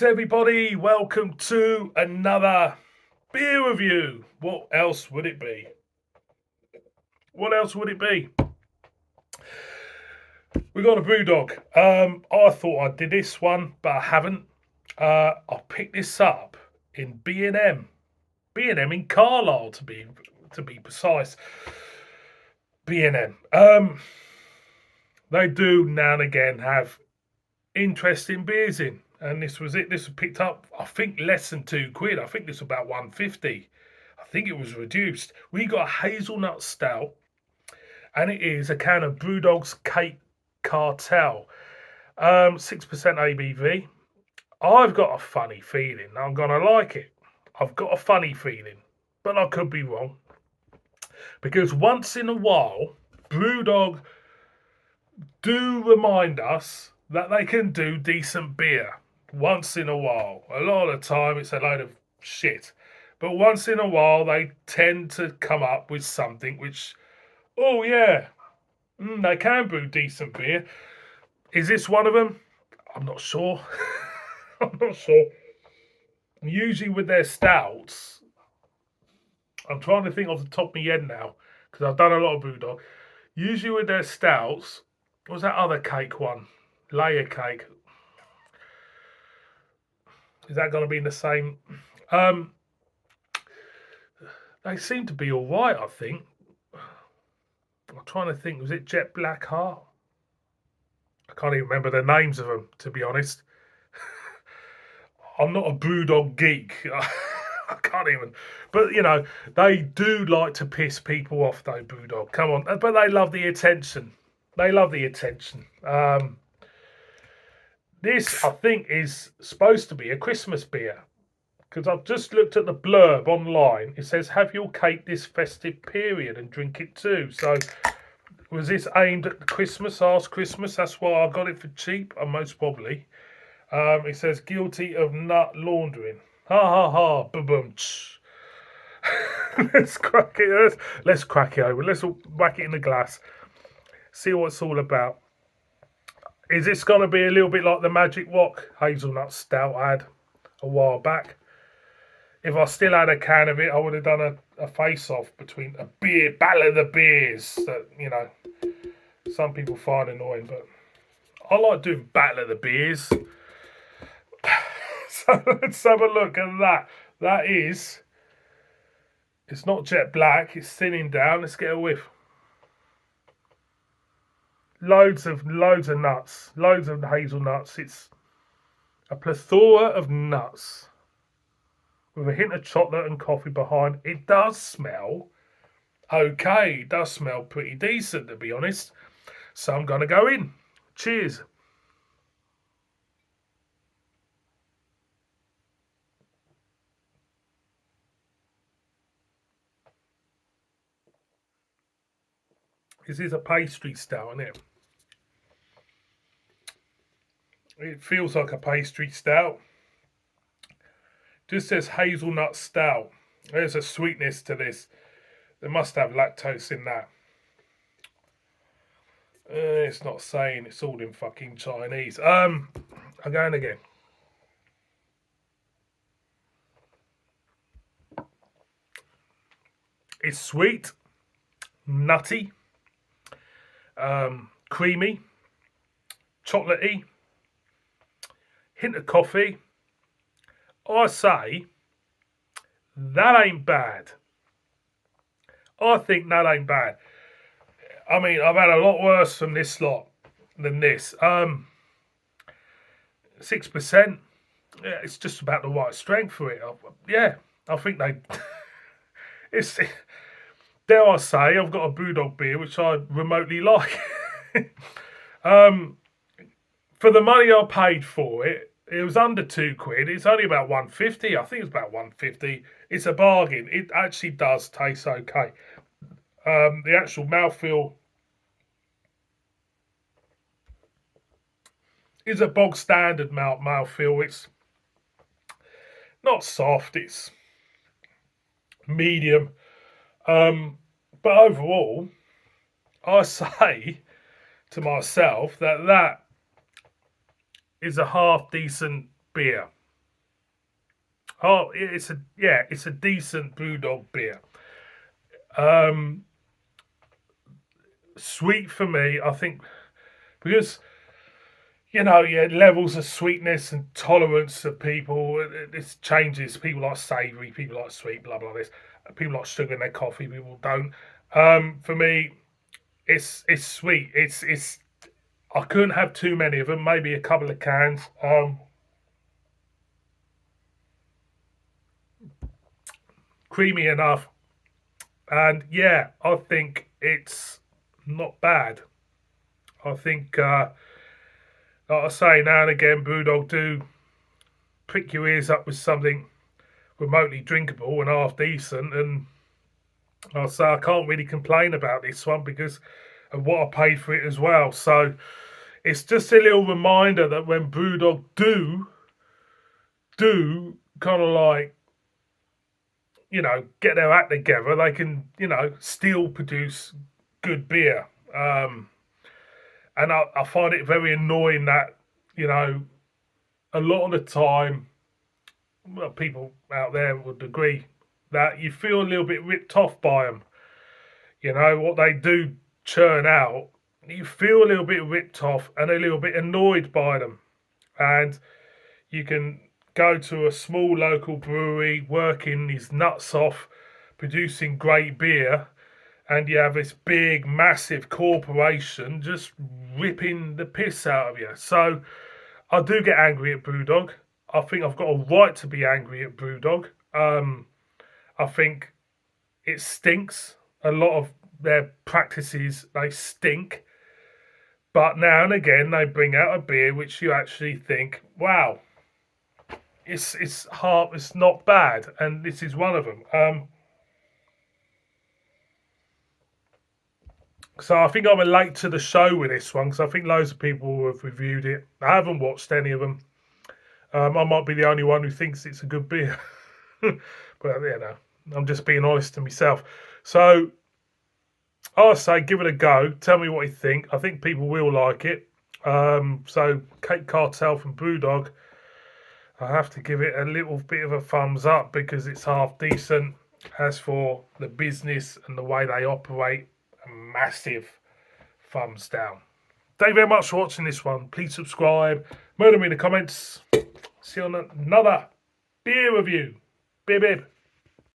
Greetings, everybody. Welcome to another beer review. What else would it be? What else would it be? We got a BrewDog. I thought I did this one, but I haven't. I picked this up in B&M. B&M in Carlisle, to be precise. B&M. They do now and again have interesting beers in. And this was it. This was picked up, I think, less than £2. I think this was about 150. I think it was reduced. We got a hazelnut stout, and it is a can of BrewDog's Cake Cartel, 6% ABV. I've got a funny feeling I'm gonna like it. I've got a funny feeling, but I could be wrong, because once in a while, BrewDog do remind us that they can do decent beer. Once in a while. A lot of the time it's a load of shit. But once in a while they tend to come up with something which, oh yeah, they can brew decent beer. Is this one of them? I'm not sure. I'm not sure. Usually with their stouts, I'm trying to think off the top of my head now, because I've done a lot of BrewDog. Usually with their stouts, what was that other cake one? Layer cake. Is that going to be in the same? They seem to be all right, I think. I'm trying to think. Was it Jet Black Heart? I can't even remember the names of them, to be honest. I'm not a BrewDog geek. I can't even. But, you know, they do like to piss people off, though, BrewDog. Come on. But they love the attention. They love the attention. This, I think, is supposed to be a Christmas beer, because I've just looked at the blurb online. It says, have your cake this festive period and drink it too. So was this aimed at Christmas, Ask Christmas? That's why I got it for cheap, most probably. It says, guilty of nut laundering. Ha ha ha, boom. Let's crack it. Let's crack it open. Let's whack it in the glass. See what it's all about. Is this going to be a little bit like the Magic Rock hazelnut stout I had a while back? If I still had a can of it, I would have done a face-off between a beer, battle of the beers that, you know, some people find annoying, but I like doing battle of the beers. So let's have a look at that. That is, it's not jet black, it's thinning down. Let's get a whiff. Loads of nuts, loads of hazelnuts. It's a plethora of nuts with a hint of chocolate and coffee behind. It does smell okay. It does smell pretty decent, to be honest. So I'm going to go in. Cheers. This is a pastry stout, isn't it? It feels like a pastry stout. Just says hazelnut stout. There's a sweetness to this. They must have lactose in that. It's not saying, it's all in fucking Chinese. I'm going again. It's sweet, nutty, creamy, chocolatey, hint of coffee. I say that ain't bad. I think that ain't bad. I mean, I've had a lot worse from this lot than this. 6%. Yeah, it's just about the right strength for it. Yeah, I think they. It's. Dare I say, I've got a BrewDog beer which I remotely like. For the money I paid for it, it was under £2. It's only about 150. I think it's about 150. It's a bargain. It actually does taste okay. The actual mouthfeel is a bog standard mouthfeel. It's not soft. It's medium. But overall, I say to myself that is a half decent beer. Oh, it's a decent BrewDog beer. Um, Sweet for me, I think, because levels of sweetness and tolerance of people. This changes. People like savoury, people like sweet, blah blah. This people like sugar in their coffee. People don't. For me, it's sweet. It's. I couldn't have too many of them. Maybe a couple of cans. Creamy enough, and yeah, I think it's not bad. I think, like I say, now and again, BrewDog do prick your ears up with something remotely drinkable and half decent, and I'll say I can't really complain about this one because of what I paid for it as well. So it's just a little reminder that when BrewDog do kind of like get their act together, they can still produce good beer. And I find it very annoying that you know a lot of the time, well, people out there would agree that you feel a little bit ripped off by them. What they do churn out, you feel a little bit ripped off and a little bit annoyed by them. And you can go to a small local brewery, working his nuts off, producing great beer, and you have this big, massive corporation just ripping the piss out of you. So I do get angry at BrewDog. I think I've got a right to be angry at BrewDog. I think it stinks. A lot of their practices, they stink. But now and again they bring out a beer which you actually think, wow, it's not bad, and this is one of them. So I think I'm late to the show with this one because I think loads of people have reviewed it. I haven't watched any of them. I might be the only one who thinks it's a good beer, but I'm just being honest to myself. So I'll say give it a go. Tell me what you think. I think people will like it. So Cake Cartel from BrewDog, I have to give it a little bit of a thumbs up because it's half decent. As for the business and the way they operate, a massive thumbs down. Thank you very much for watching this one. Please subscribe. Murder me in the comments. See you on another beer review. Bib bib.